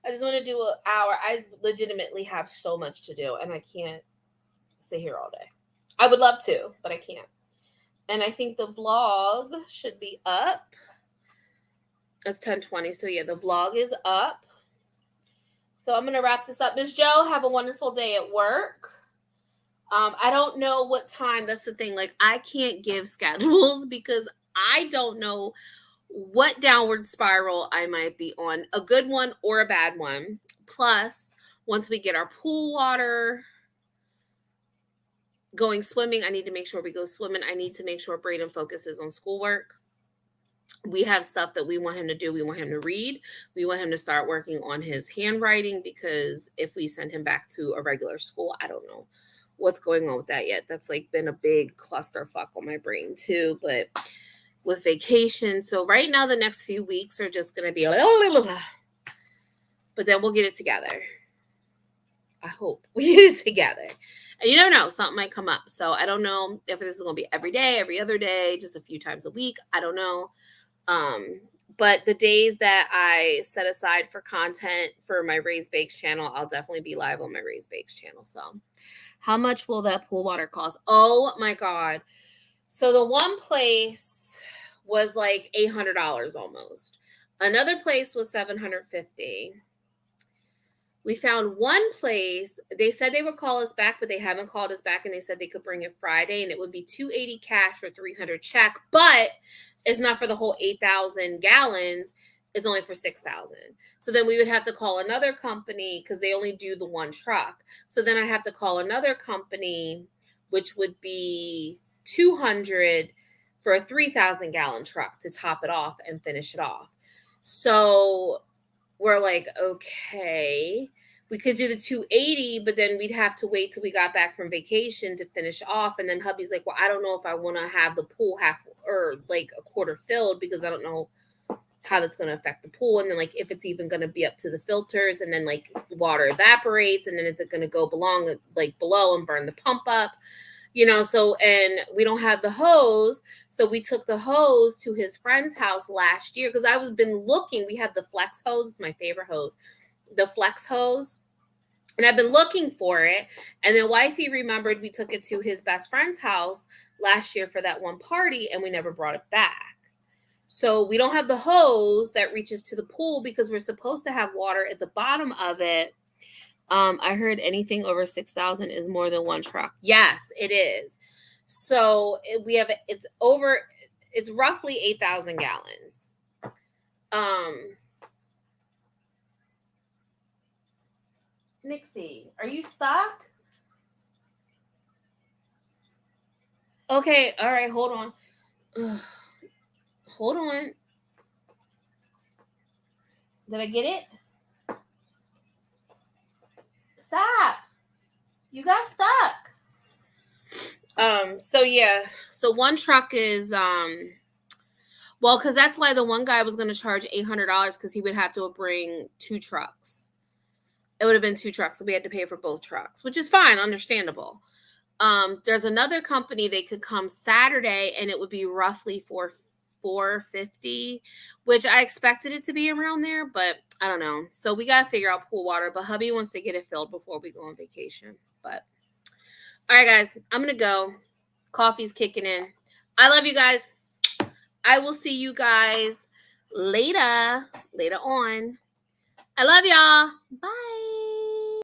I just want to do an hour. I legitimately have so much to do, and I can't sit here all day. I would love to, but I can't. And I think the vlog should be up. It's 10:20, so yeah, the vlog is up. So I'm going to wrap this up. Ms. Joe, have a wonderful day at work. I don't know what time. That's the thing. Like, I can't give schedules because I don't know what downward spiral I might be on, a good one or a bad one. Plus, once we get our pool water going swimming, I need to make sure we go swimming. I need to make sure Braden focuses on schoolwork. We have stuff that we want him to do. We want him to read. We want him to start working on his handwriting, because if we send him back to a regular school, I don't know what's going on with that yet. That's like been a big clusterfuck on my brain too. But with vacation, so right now the next few weeks are just going to be but then we'll get it together. I hope we get it together. And you don't know, something might come up. So I don't know if this is going to be every day, every other day, just a few times a week. I don't know. But the days that I set aside for content for my Raised Bakes channel, I'll definitely be live on my Raised Bakes channel. So how much will that pool water cost? Oh my God. So the one place was like $800 almost. Another place was $750. We found one place. They said they would call us back, but they haven't called us back, and they said they could bring it Friday, and it would be $280 cash or $300 check, but it's not for the whole 8,000 gallons. It's only for 6,000. So then we would have to call another company because they only do the one truck. So then I have to call another company, which would be $200 for a 3,000 gallon truck to top it off and finish it off. So we're like, okay, we could do the 280, but then we'd have to wait till we got back from vacation to finish off. And then hubby's like, well, I don't know if I want to have the pool half or like a quarter filled, because I don't know how that's going to affect the pool. And then like, if it's even going to be up to the filters, and then like the water evaporates, and then is it going to go below and burn the pump up? You know, so, and we don't have the hose. So we took the hose to his friend's house last year, because I was been looking. We have the Flex hose. It's my favorite hose, the Flex hose. And I've been looking for it. And then wifey remembered we took it to his best friend's house last year for that one party, and we never brought it back. So we don't have the hose that reaches to the pool, because we're supposed to have water at the bottom of it. I heard anything over 6,000 is more than one truck. Yes, it is. So it's roughly 8,000 gallons. Nixie, are you stuck? Okay, all right, hold on. Ugh. Hold on. Did I get it? Stop. You got stuck. So yeah. So one truck is well, because that's why the one guy was going to charge $800, because he would have to bring two trucks. It would have been two trucks, so we had to pay for both trucks, which is fine, understandable. There's another company, they could come Saturday, and it would be roughly $450, which I expected it to be around there, but I don't know. So we got to figure out pool water, but hubby wants to get it filled before we go on vacation. But all right, guys, I'm going to go. Coffee's kicking in. I love you guys. I will see you guys later on. I love y'all. Bye.